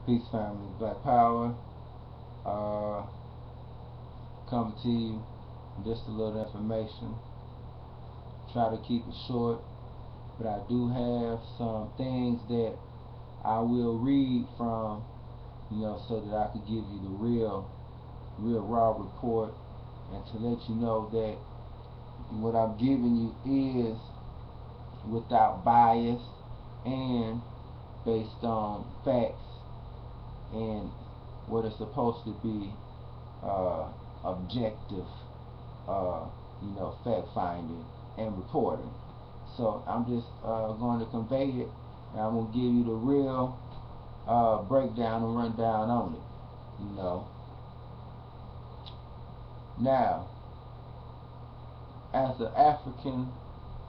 Peace family, Black Power. Uh, Coming to you just a little information. Try to keep it short, but I do have some things that I will read from, so that I could give you the real raw report, and to let you know that what I'm giving you is without bias and based on facts and what is supposed to be uh, objective, fact finding and reporting. So I'm just going to convey it, and I'm going to give you the real breakdown and rundown on it. Now, as an African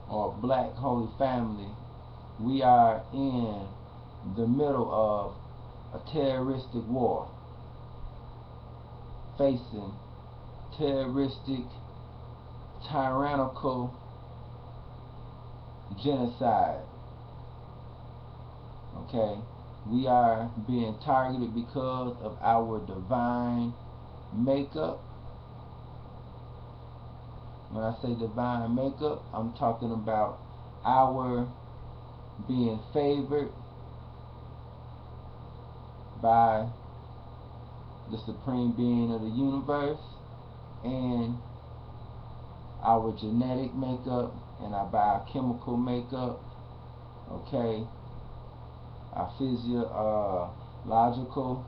or black holy family, we are in the middle of a terroristic war, facing terroristic, tyrannical genocide. Okay? We are being targeted because of our divine makeup. When I say divine makeup, I'm talking about our being favored by the supreme being of the universe, and our genetic makeup and our biochemical makeup, okay, our physiological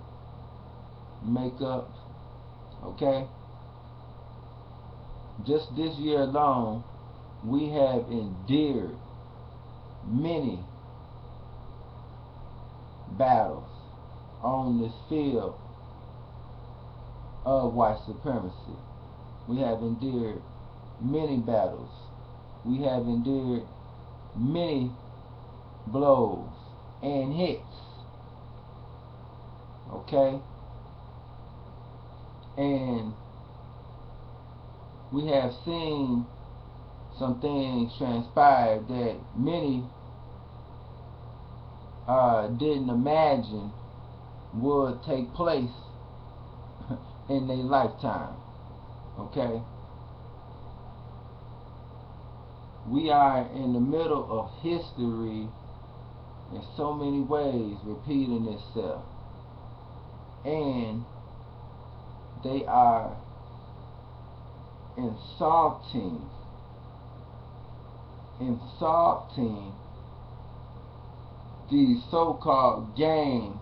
makeup, okay. Just this year alone, we have endured many battles on this field of white supremacy. We have endured many battles. We have endured many blows and hits. Okay? And we have seen some things transpire that many didn't imagine would take place in their lifetime. Okay? We are in the middle of history in so many ways repeating itself. And they are insulting these so-called gains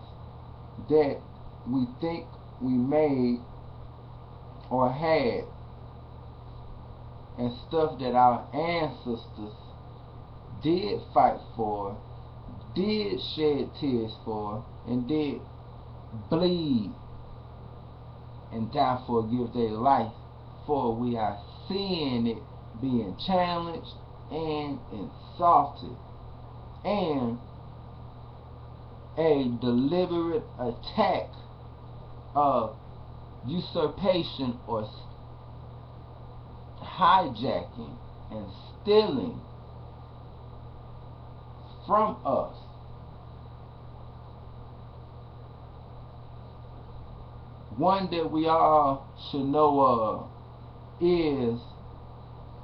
that we think we made or had, and stuff that our ancestors did fight for, did shed tears for, and did bleed and die for, give their life for. We are seeing it being challenged and insulted, and a deliberate attack of usurpation or hijacking and stealing from us. One that we all should know of is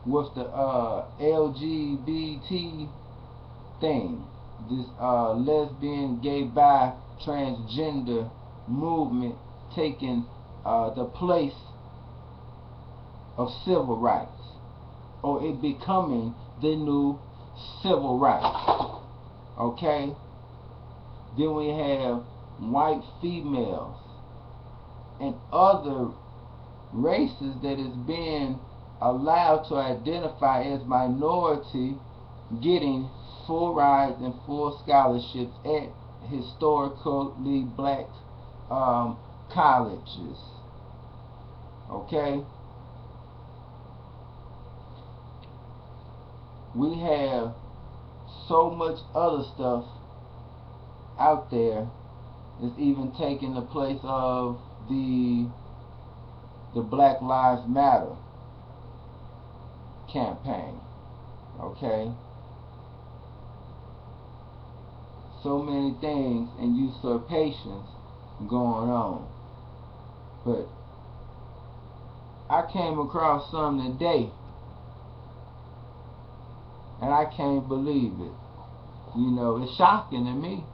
with the LGBT thing, this lesbian, gay, bi, transgender movement taking the place of civil rights, or it becoming the new civil rights. Okay? Then we have white females and other races that is being allowed to identify as minority getting full rides and full scholarships at historically black colleges. Okay? We have so much other stuff out there that's even taking the place of the Black Lives Matter campaign. Okay? So many things and usurpations going on. But I came across something today, and I can't believe it. You know, it's shocking to me.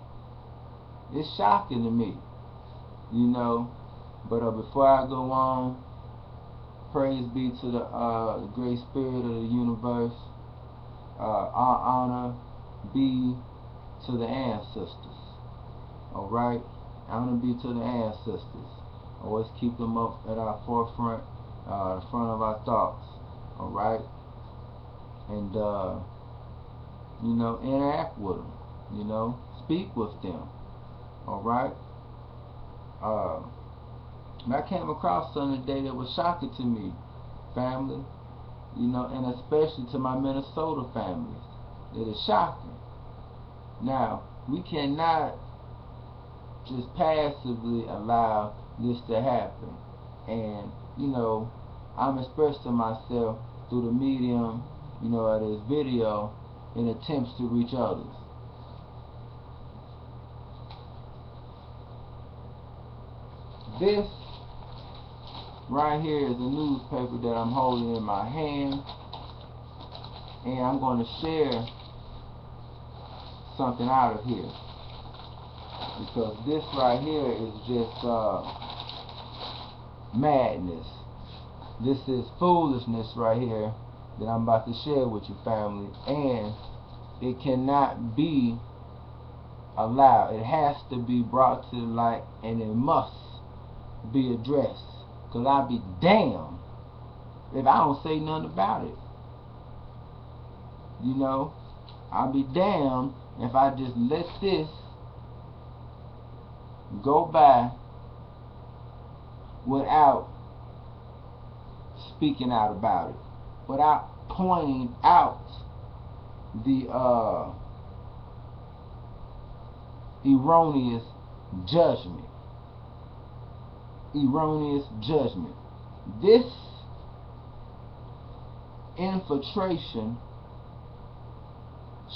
It's shocking to me. You know, but before I go on, praise be to the great spirit of the universe. Our honor be to the ancestors. Alright? Honor be to the ancestors. Always keep them up at our forefront, the front of our thoughts. Alright? And, you know, interact with them. You know, speak with them. Alright? I came across something today that was shocking to me, family. You know, and especially to my Minnesota families. It is shocking. Now, we cannot just passively allow this to happen. And, you know, I'm expressing myself through the medium, you know, of this video in attempts to reach others. This right here is a newspaper that I'm holding in my hand, and I'm going to share something out of here, because this right here is just madness. This is foolishness right here that I'm about to share with you, family, and it cannot be allowed. It has to be brought to the light, and it must be addressed, because I'll be damned if I don't say nothing about it. You know, I'll be damned if I just let this go by without speaking out about it, without pointing out the erroneous judgment. Erroneous judgment. This infiltration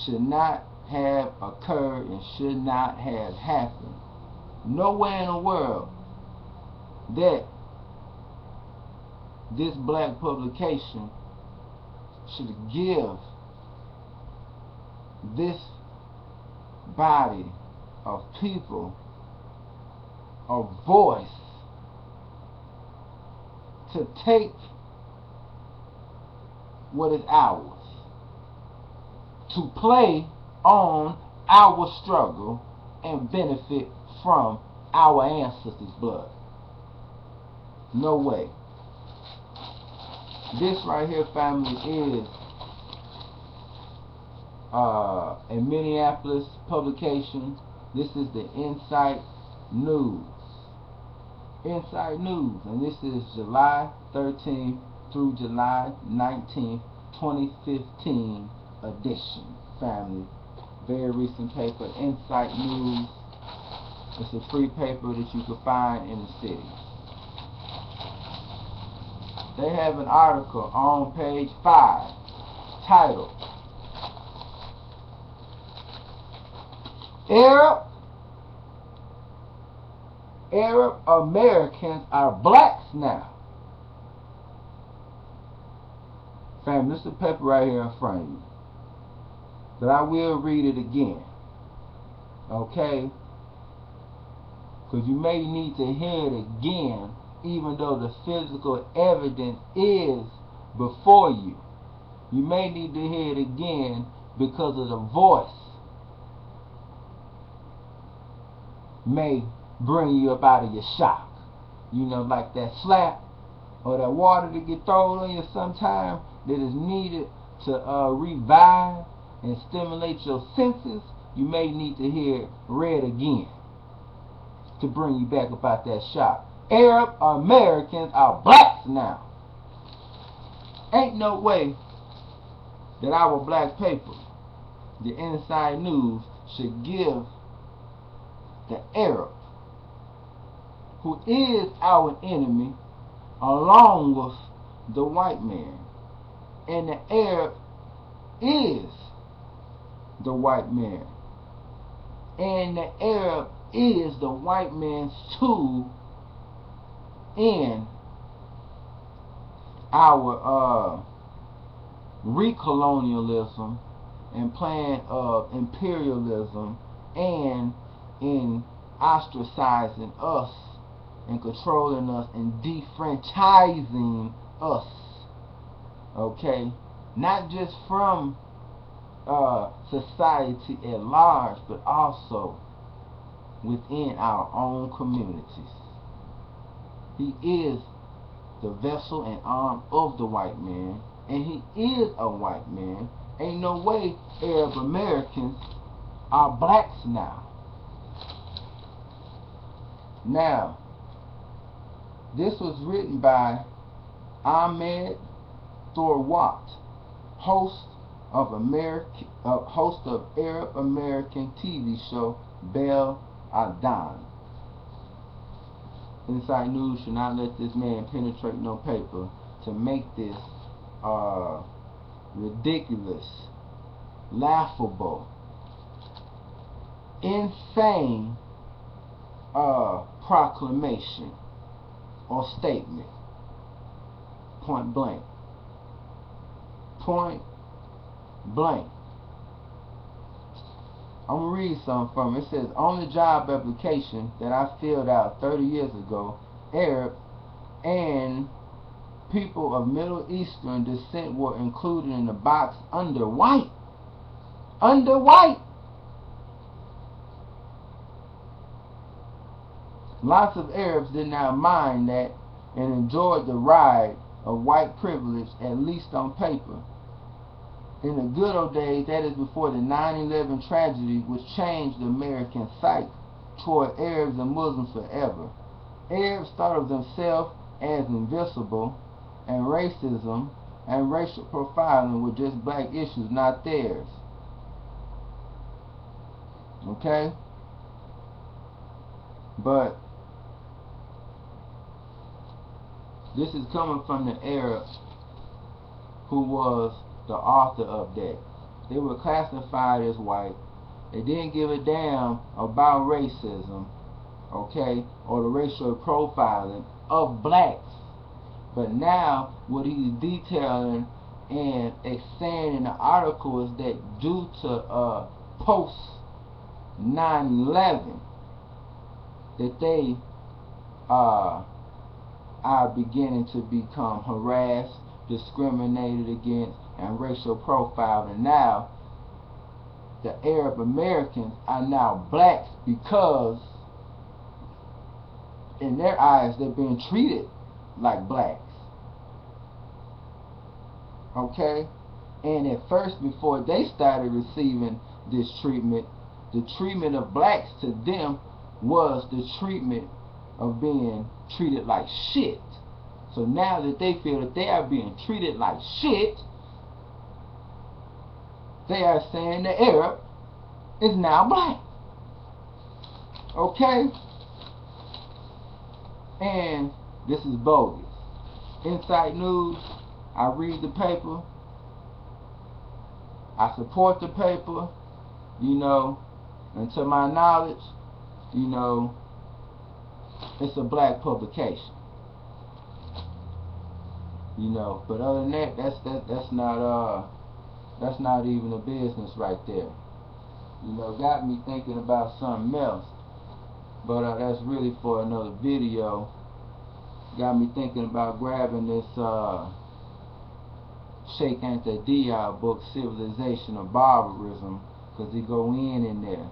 should not have occurred and should not have happened. Nowhere in the world that this black publication should give this body of people a voice to take what is ours, to play on our struggle and benefit from our ancestors' blood. No way. This right here, family, is a Minneapolis publication. This is the Insight News. Insight News, and this is July 13th through July 19th, 2015 edition, family. Very recent paper, Insight News. It's a free paper that you can find in the city. They have an article on page 5 titled Arab Americans are blacks now. Fam, this is the paper right here in front of you. But I will read it again. Okay? Because you may need to hear it again, even though the physical evidence is before you. You may need to hear it again because of the voice may bring you up out of your shock. You know, like that slap or that water that get thrown on you sometime that is needed to revive and stimulate your senses. You may need to hear it read again to bring you back up out that shock. Arab Americans are blacks now. Ain't no way that our black paper, the Inside News, should give the Arab, who is our enemy, along with the white man. And the Arab is the white man. And the Arab is the white man's tool in our recolonialism and plan of imperialism, and in ostracizing us and controlling us and defranchising us, okay, not just from society at large, but also within our own communities. He is the vessel and arm of the white man, and he is a white man. Ain't no way Arab Americans are blacks now. Now, this was written by Ahmed Thorwat, host of Arab American TV show Bel Adan. Inside News should not let this man penetrate no paper to make this ridiculous, laughable, insane proclamation or statement. Point blank. Point blank. I'm going to read something from it. It says, on the job application that I filled out 30 years ago, Arab and people of Middle Eastern descent were included in the box under white. Under white. Lots of Arabs did not mind that and enjoyed the ride of white privilege, at least on paper. In the good old days, that is before the 9/11 tragedy, which changed the American psyche toward Arabs and Muslims forever. Arabs thought of themselves as invincible, and racism and racial profiling were just black issues, not theirs. Okay? But this is coming from the Arab who was the author of that. They were classified as white. They didn't give a damn about racism, okay, or the racial profiling of blacks. But now, what he's detailing and saying in the article is that due to post 9/11, that they are beginning to become harassed, discriminated against, and racial profiled. And now the Arab Americans are now blacks because in their eyes they're being treated like blacks. Okay? And at first, before they started receiving this treatment, the treatment of blacks to them was the treatment of being treated like shit. So now that they feel that they are being treated like shit, they are saying the Arab is now black. Okay? And this is bogus. Inside News, I read the paper, I support the paper, you know, and to my knowledge, you know, it's a black publication. You know, but other than that, that's not even a business right there. You know, got me thinking about something else, but that's really for another video. Got me thinking about grabbing this Sheikh Anta Diop book, Civilization of Barbarism, because he go in there.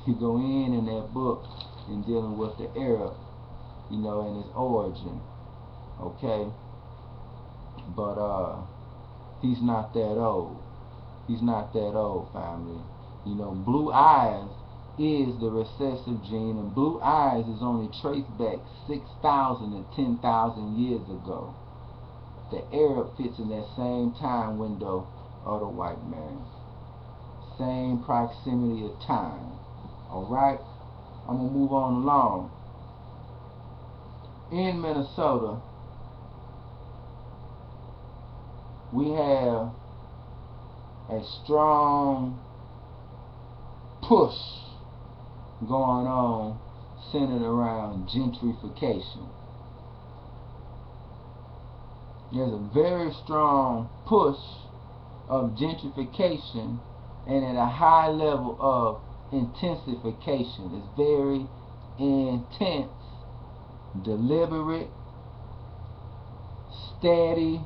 He go in that book in dealing with the Arab, you know, and his origin. Okay? But he's not that old. He's not that old, family. You know, blue eyes is the recessive gene, and blue eyes is only traced back 6,000 to 10,000 years ago. The Arab fits in that same time window of the white man. Same proximity of time. Alright? I'm going to move on along. In Minnesota, we have a strong push going on centered around gentrification. There's a very strong push of gentrification and at a high level of intensification. It's very intense, deliberate, steady,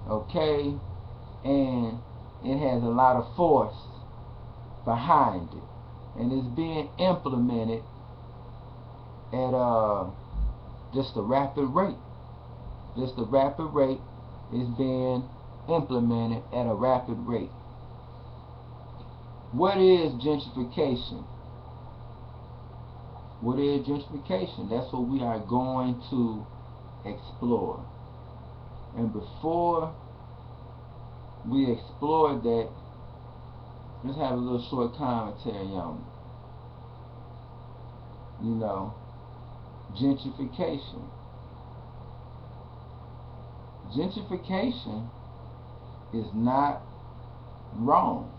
okay, and it has a lot of force behind it, and it's being implemented at just a rapid rate. Just a rapid rate is being implemented at a rapid rate. What is gentrification? What is gentrification? That's what we are going to explore. And before we explore that, let's have a little short commentary on it. You know, gentrification. Gentrification is not wrong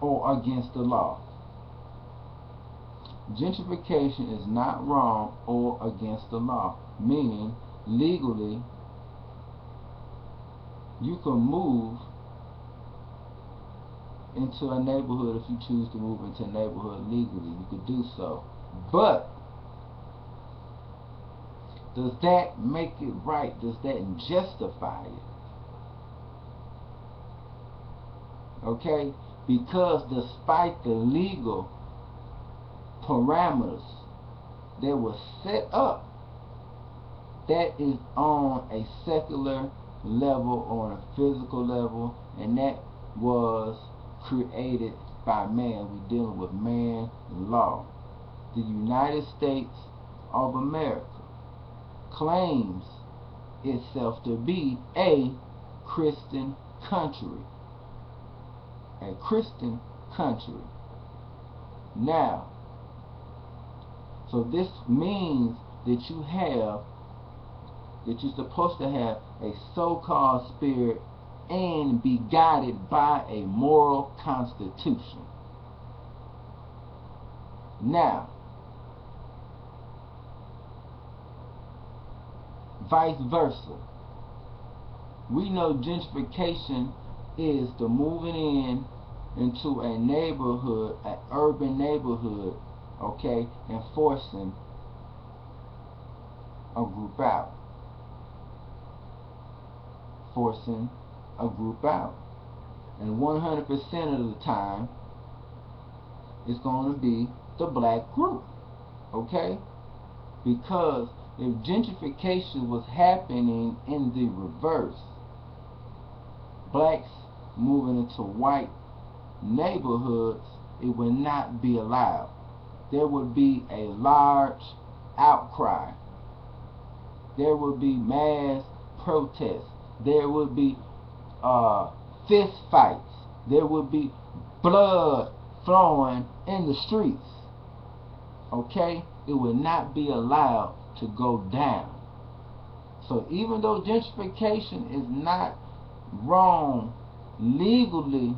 or against the law. Gentrification is not wrong or against the law, meaning legally you can move into a neighborhood. If you choose to move into a neighborhood legally, you could do so. But does that make it right? Does that justify it? Okay? Because despite the legal parameters that were set up, that is on a secular level, on a physical level, and that was created by man. We're dealing with man law. The United States of America claims itself to be a Christian country. A Christian country. Now, so this means that you're supposed to have a so-called spirit and be guided by a moral constitution. Now, vice versa. We know gentrification is the moving into a neighborhood, an urban neighborhood, okay, and forcing a group out. Forcing a group out. And 100% of the time, it's going to be the black group, okay? Because if gentrification was happening in the reverse, blacks moving into white neighborhoods, it would not be allowed. There would be a large outcry. There would be mass protests. There would be fist fights. There would be blood flowing in the streets. Okay? It would not be allowed to go down. So even though gentrification is not wrong legally,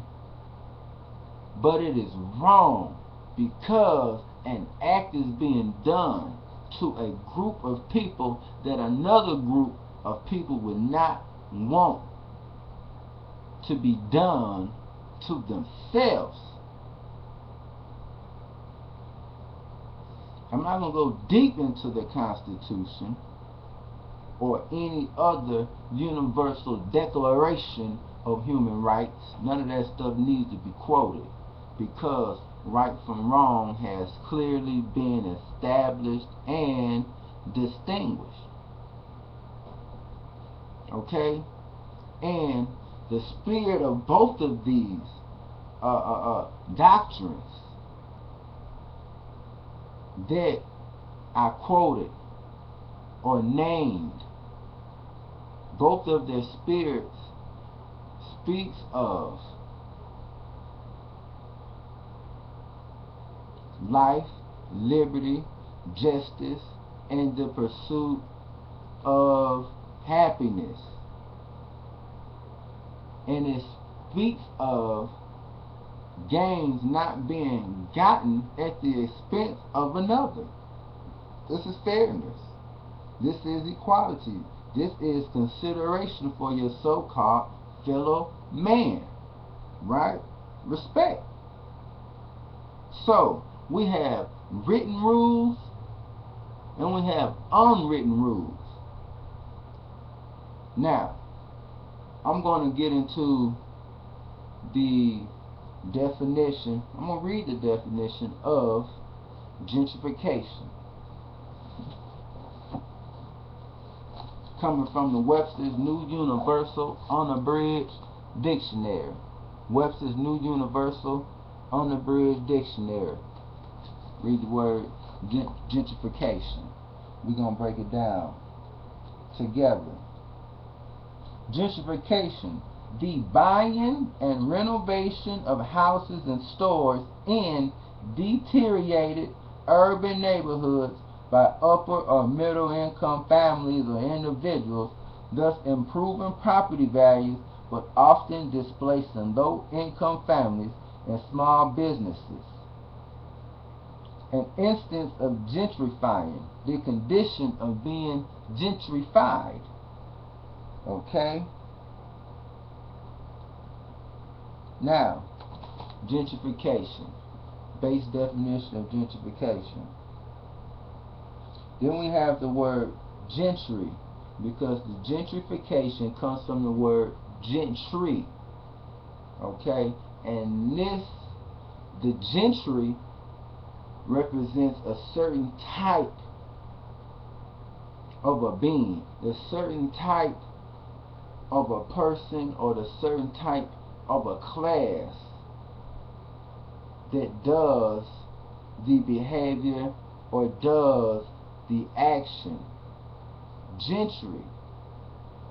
but it is wrong because an act is being done to a group of people that another group of people would not want to be done to themselves. I'm not going to go deep into the Constitution or any other universal declaration of human rights. None of that stuff needs to be quoted, because right from wrong has clearly been established and distinguished. Okay? And the spirit of both of these doctrines that I quoted or named, both of their spirits speaks of life, liberty, justice, and the pursuit of happiness. And it speaks of gains not being gotten at the expense of another. This is fairness. This is equality. This is consideration for your so-called fellow man. Right? Respect. So, we have written rules and we have unwritten rules. Now, I'm going to get into the definition. I'm going to read the definition of gentrification. Coming from the Webster's New Universal Unabridged Dictionary. Webster's New Universal Unabridged Dictionary. Read the word gentrification. We're going to break it down together. Gentrification, the buying and renovation of houses and stores in deteriorated urban neighborhoods by upper or middle income families or individuals, thus improving property values but often displacing low income families and small businesses. An instance of gentrifying, the condition of being gentrified. Okay? Now, gentrification. Base definition of gentrification. Then we have the word gentry, because the gentrification comes from the word gentry. Okay? And the gentry represents a certain type of a being, the certain type of a person, or the certain type of a class that does the behavior or does the action. Gentry.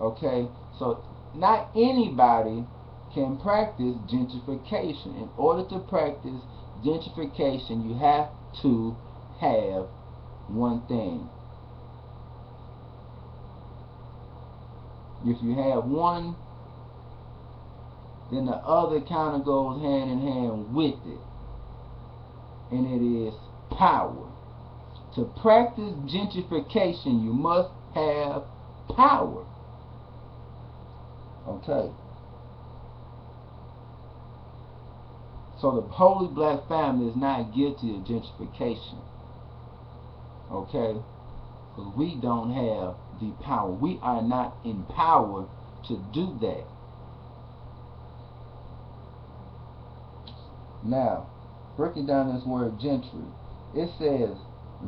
Okay? So not anybody can practice gentrification. In order to practice gentrification, you have to have one thing. If you have one, then the other kind of goes hand in hand with it. And it is power. To practice gentrification, you must have power. Okay. So the Holy Black Family is not guilty of gentrification. Okay? Because we don't have the power. We are not empowered to do that. Now, breaking down this word gentry, it says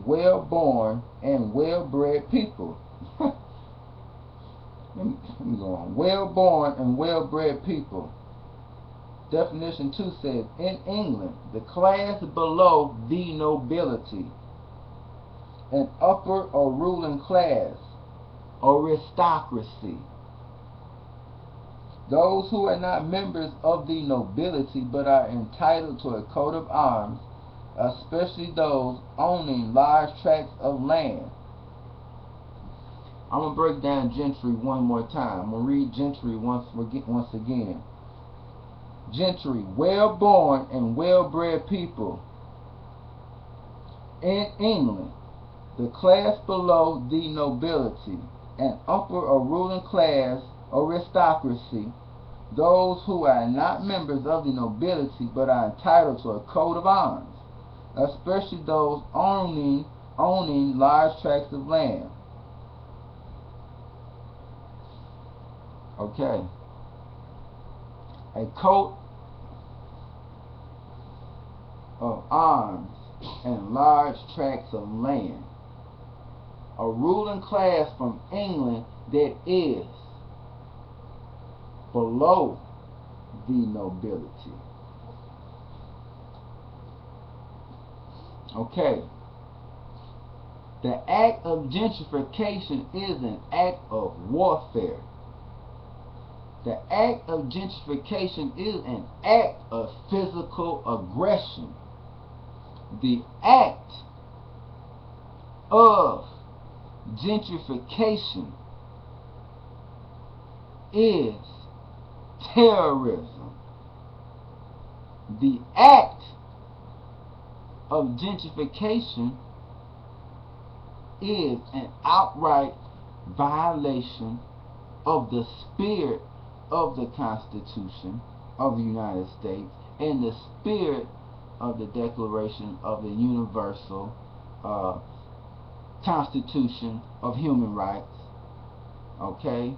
well-born and well-bred people. Let me go on. Well-born and well-bred people. Definition 2 says, in England, the class below the nobility, an upper or ruling class, aristocracy. Those who are not members of the nobility but are entitled to a coat of arms, especially those owning large tracts of land. I'm going to break down gentry one more time. I'm going to read gentry once again. Gentry, well-born and well-bred people. In England, the class below the nobility, an upper or ruling class, aristocracy, those who are not members of the nobility but are entitled to a coat of arms, especially those owning large tracts of land. Okay. A coat of arms and large tracts of land. A ruling class from England that is below the nobility. Okay. The act of gentrification is an act of warfare. The act of gentrification is an act of physical aggression. The act of gentrification is terrorism. The act of gentrification is an outright violation of the spirit of the Constitution of the United States and the spirit of the Declaration of the Universal Constitution of Human Rights. Okay?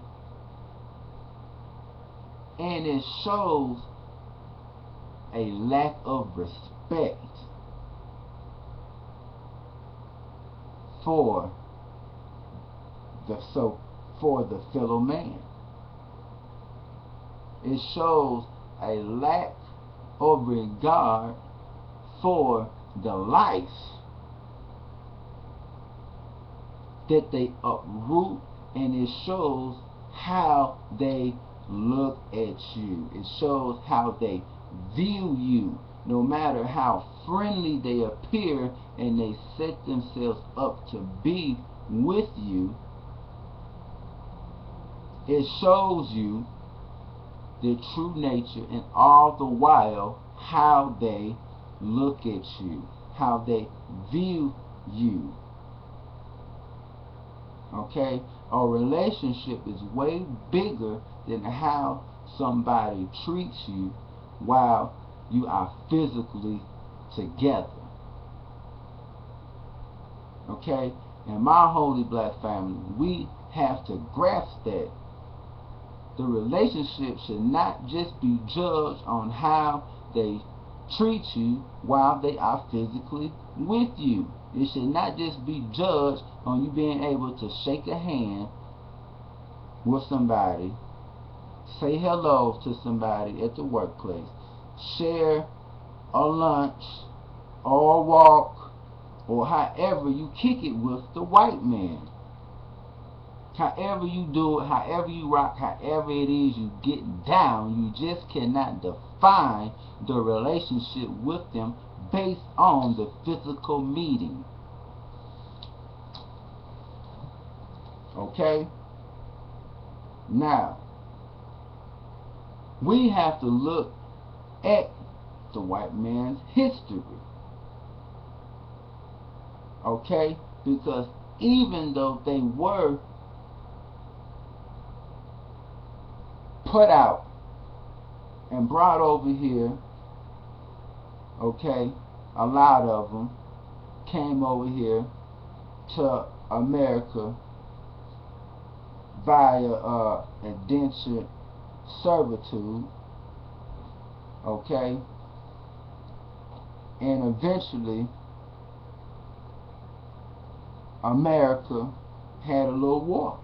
And it shows a lack of respect for the fellow man. It shows a lack of regard for the life that they uproot, and it shows how they look at you. It shows how they view you, no matter how friendly they appear and they set themselves up to be with you. It shows you their true nature, and all the while how they look at you, how they view you. Okay? A relationship is way bigger than how somebody treats you while you are physically together. Okay? And my holy black family, we have to grasp that the relationship should not just be judged on how they treat you while they are physically with you. It should not just be judged on you being able to shake a hand with somebody, say hello to somebody at the workplace, share a lunch or a walk, or however you kick it with the white man. However you do it, however you rock, however it is you get down, you just cannot define the relationship with them based on the physical meeting. Okay? Now, we have to look at the white man's history. Okay? Because even though they were put out and brought over here, okay, a lot of them came over here to America via indentured servitude, okay, and eventually America had a little war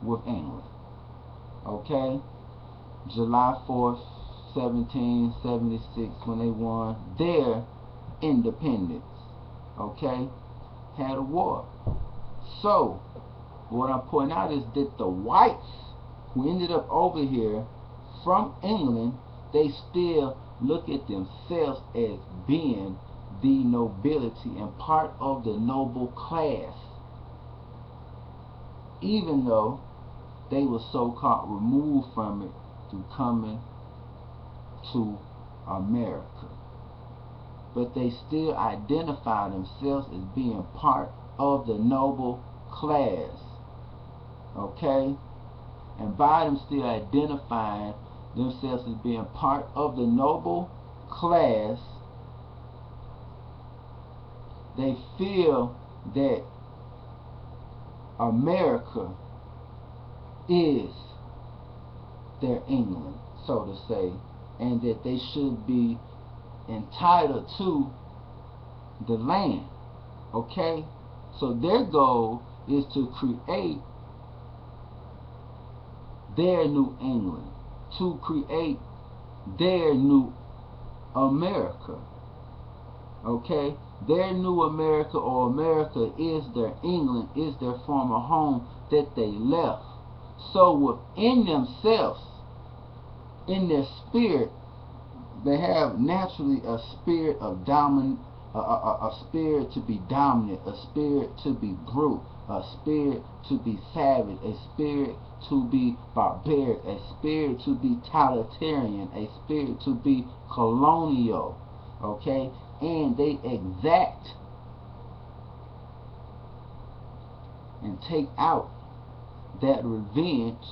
with England. Okay, July 4th, 1776, when they won their independence. Okay, had a war. So, what I'm pointing out is that the whites who ended up over here from England, they still look at themselves as being the nobility and part of the noble class, even though they were so-called removed from it through coming to America. But they still identify themselves as being part of the noble class. Okay? And by them still identifying themselves as being part of the noble class, they feel that America is their England, so to say, and that they should be entitled to the land. Okay? So their goal is to create their new England, to create their new America. Okay? Their new America, or America, is their England, is their former home that they left. So within themselves, in their spirit, they have naturally a spirit of a spirit to be dominant, a spirit to be brute, a spirit to be savage, a spirit to be barbaric, a spirit to be totalitarian, a spirit to be colonial, okay? And they exact and take out that revenge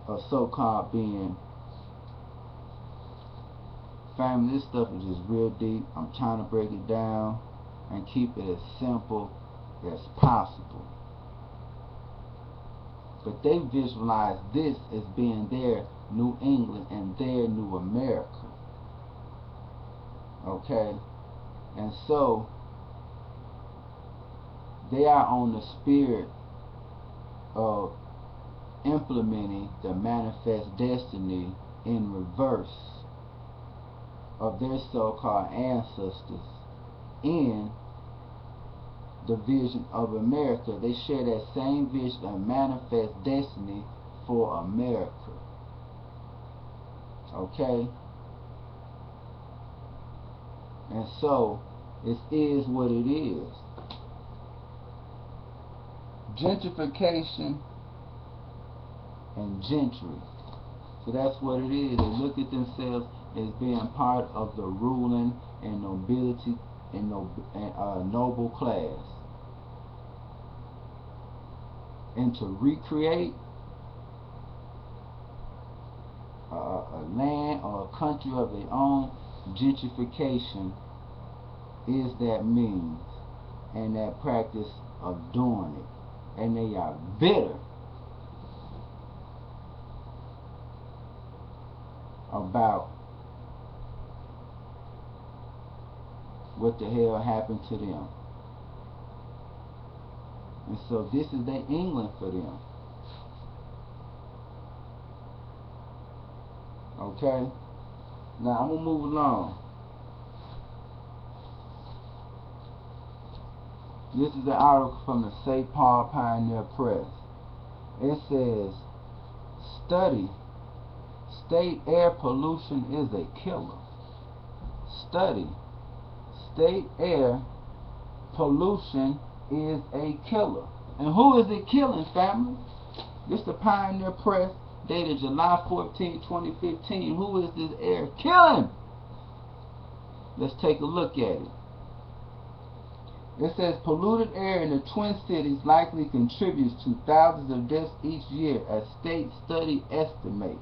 of so-called being family. This stuff is just real deep. I'm trying to break it down and keep it as simple as possible. But they visualize this as being their New England and their New America. Okay? And so they are on the spirit of implementing the manifest destiny in reverse of their so-called ancestors in the vision of America. They share that same vision of manifest destiny for America. Okay? And so it is what it is. Gentrification and gentry. So that's what it is. They look at themselves as being part of the ruling and nobility and noble class. And to recreate a land or a country of their own, gentrification is that means and that practice of doing it. And they are bitter about what the hell happened to them. And so this is their England for them. Okay? Now I'm gonna move along. This is an article from the St. Paul Pioneer Press. It says, study, state air pollution is a killer. Study, state air pollution is a killer. And who is it killing, family? This is the Pioneer Press, dated July 14, 2015. Who is this air killing? Let's take a look at it. It says polluted air in the Twin Cities likely contributes to thousands of deaths each year, as state study estimates.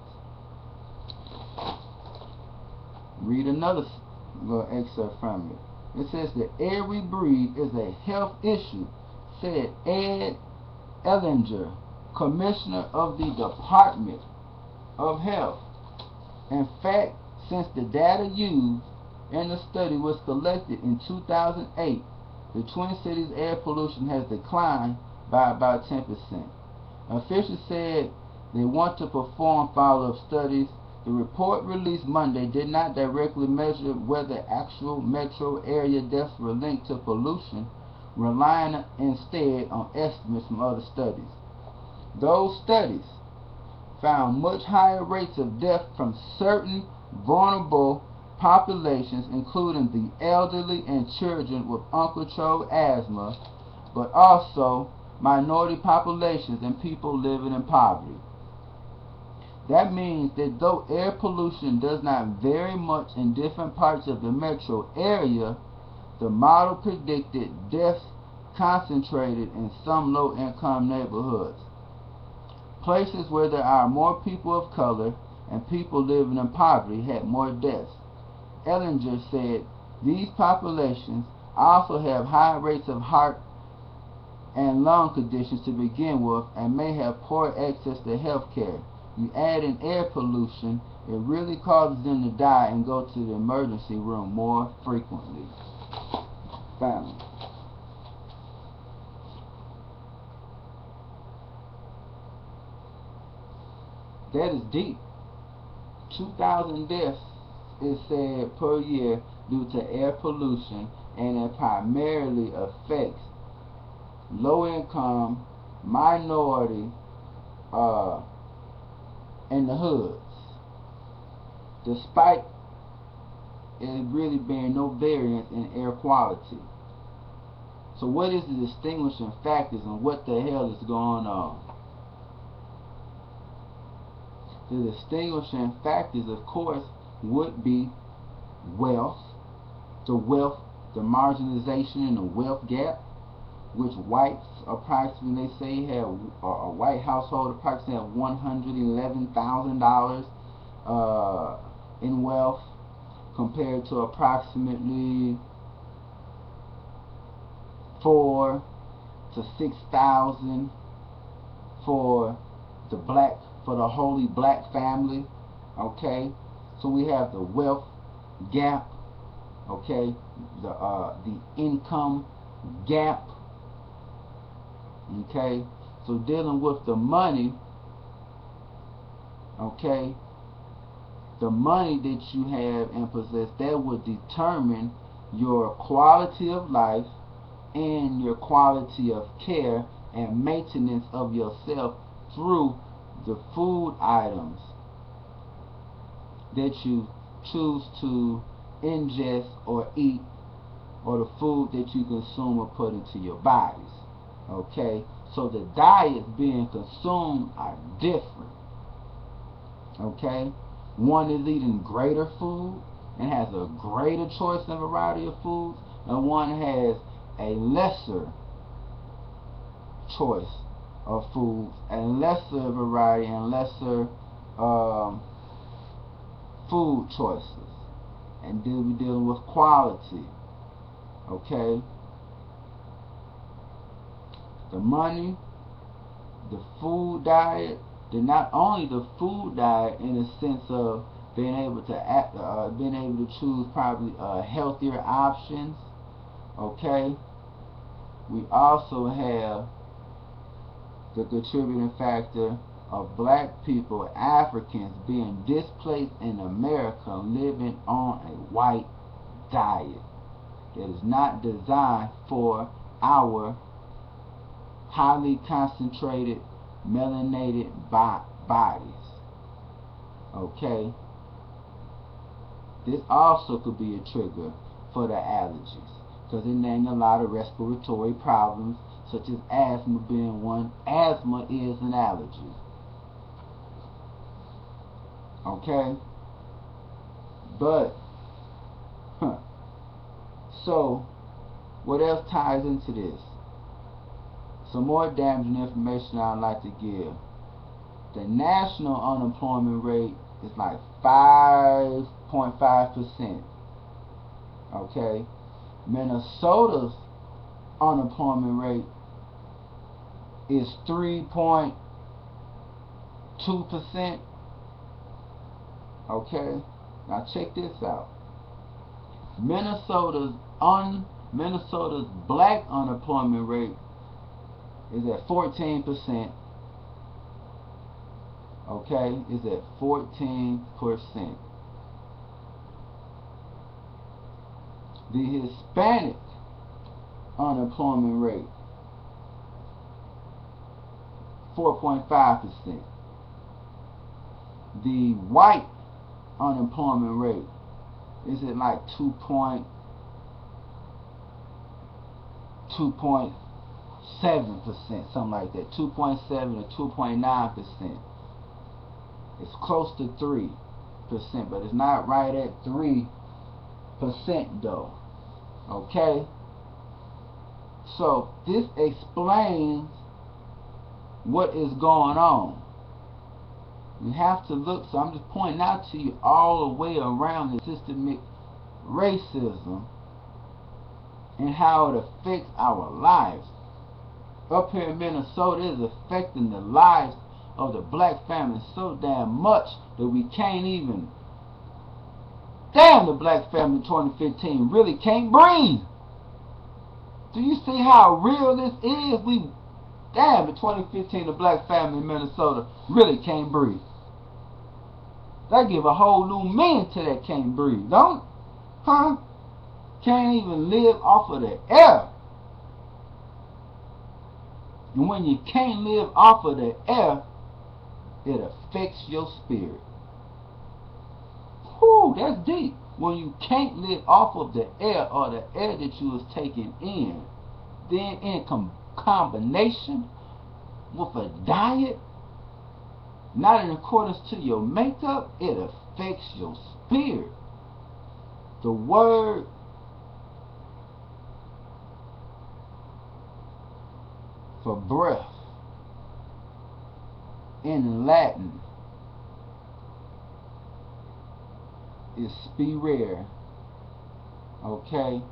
Read another little excerpt from it. It says the air we breathe is a health issue, said Ed Ellinger, Commissioner of the Department of Health. In fact, since the data used in the study was collected in 2008, the Twin Cities air pollution has declined by about 10%. Officials said they want to perform follow-up studies. The report released Monday did not directly measure whether actual metro area deaths were linked to pollution, relying instead on estimates from other studies. Those studies found much higher rates of death from certain vulnerable populations, including the elderly and children with uncontrolled asthma, but also minority populations and people living in poverty. That means that though air pollution does not vary much in different parts of the metro area, the model predicted deaths concentrated in some low-income neighborhoods. Places where there are more people of color and people living in poverty had more deaths. Ellinger said these populations also have high rates of heart and lung conditions to begin with and may have poor access to health care. You add in air pollution, it really causes them to die and go to the emergency room more frequently. Family. That is deep. 2,000 deaths is said per year due to air pollution, and it primarily affects low-income, minority, and the hoods, despite it really being no variance in air quality. So what is the distinguishing factors and what the hell is going on? The distinguishing factors, of course, would be wealth, the marginalization and the wealth gap, which whites approximately, they say, have a white household approximately have $111,000 in wealth, compared to approximately 4 to 6,000 for the holy black family. Okay, so we have the wealth gap. Okay, the income gap. Okay, so dealing with the money. Okay, the money that you have and possess, that will determine your quality of life and your quality of care and maintenance of yourself through the food items that you choose to ingest or eat, or the food that you consume or put into your bodies. Okay, so the diets being consumed are different. Okay, one is eating greater food and has a greater choice and variety of foods, and one has a lesser choice of foods and lesser variety and lesser food choices. And then we're dealing with quality. Okay, the money, the food diet, not only the food diet in the sense of being able to choose probably healthier options. Okay, we also have the contributing factor of black people, Africans, being displaced in America, living on a white diet that is not designed for our highly concentrated melanated bodies. Okay, this also could be a trigger for the allergies, because it named a lot of respiratory problems, such as asthma being one. Asthma is an allergy. Okay, but so what else ties into this? Some more damaging information I'd like to give. The national unemployment rate is like 5.5%. Okay, Minnesota's unemployment rate is 3.2%. Okay, now check this out. Minnesota's black unemployment rate is at 14%. Okay, is at 14%. The Hispanic unemployment rate, 4.5%. The white unemployment rate is at like 2.7%, something like that, 2.7 to 2.9%. It's close to 3%, but it's not right at 3% though. Okay, so this explains what is going on. You have to look, so I'm just pointing out to you all the way around the systemic racism and how it affects our lives. Up here in Minnesota, it is affecting the lives of the black family so damn much that we can't even. Damn, the black family 2015 really can't breathe. Do you see how real this is? Damn, in 2015, the black family in Minnesota really can't breathe. That give a whole new meaning to that can't breathe, don't it? Huh? Can't even live off of the air. And when you can't live off of the air, it affects your spirit. Whew, that's deep. When you can't live off of the air, or the air that you was taking in, then in combination with a diet not in accordance to your makeup, it affects your spirit. The word for breath in Latin is spirare, okay,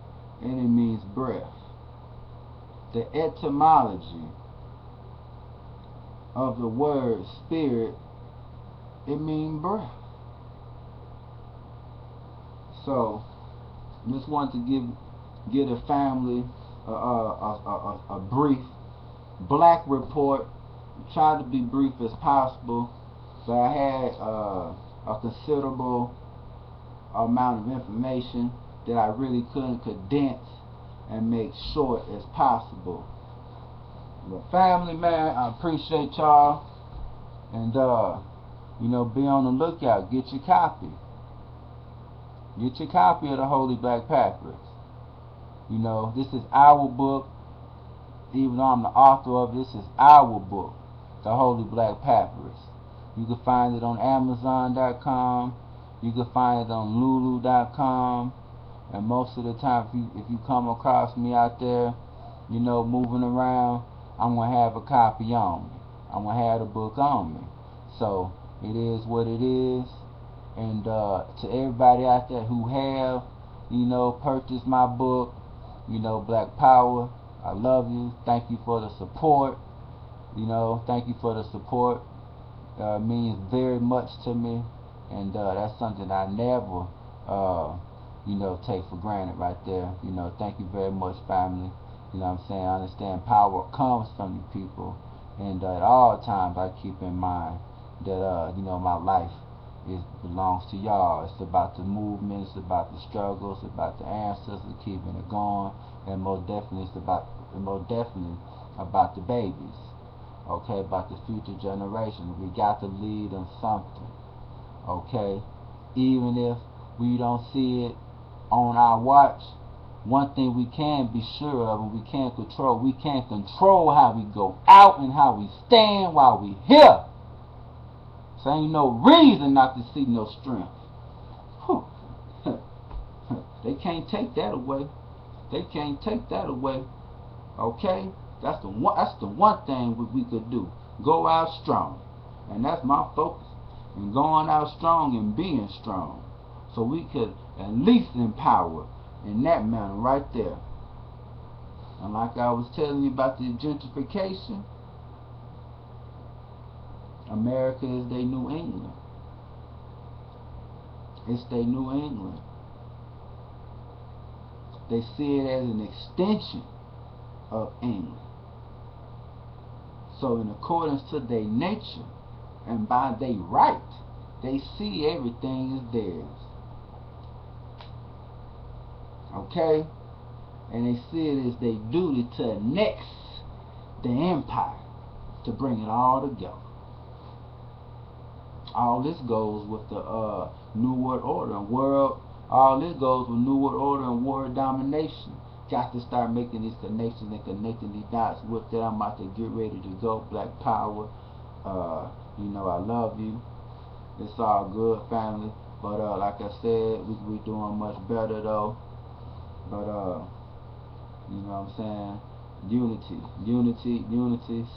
and it means breath. The etymology of the word spirit, it means breath. So just want to give the family a brief black report. Try to be brief as possible, but I had a considerable amount of information that I really couldn't condense and make short as possible. But family, man, I appreciate y'all, and you know, be on the lookout. Get your copy. Get your copy of the Holy Black Papyrus. You know, this is our book. Even though I'm the author of this, is our book, the Holy Black Papyrus. You can find it on Amazon.com. You can find it on Lulu.com. And most of the time, if you come across me out there, you know, moving around, I'm going to have a copy on me. I'm going to have the book on me. So, it is what it is. And to everybody out there who have, you know, purchased my book, you know, Black Power, I love you. Thank you for the support. You know, thank you for the support. It means very much to me. And that's something I never, you know, take for granted right there. You know, thank you very much, family. You know what I'm saying? I understand power comes from you people. And at all times, I keep in mind that, you know, my life belongs to y'all. It's about the movement, it's about the struggles, it's about the ancestors keeping it going, and most definitely it's about the babies. Okay, about the future generation. We got to lead them something. Okay, even if we don't see it on our watch, one thing we can be sure of and we can't control how we go out and how we stand while we here. So ain't no reason not to see no strength. They can't take that away. They can't take that away. Okay? That's the one thing we could do. Go out strong. And that's my focus. And going out strong and being strong. So we could at least empower in that manner right there. And like I was telling you about the gentrification, America is their New England. It's their New England. They see it as an extension of England. So in accordance to their nature and by their right, they see everything is theirs. Okay? And they see it as their duty to annex the empire, to bring it all together. All this goes with the New World Order and all this goes with New World Order and world domination. Got to start making these connections and connecting these dots. With that, I'm about to get ready to go. Black Power. You know, I love you. It's all good, family. But like I said, we could be doing much better though. But you know what I'm saying? Unity,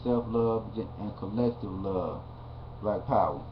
self-love, and collective love. Black Power.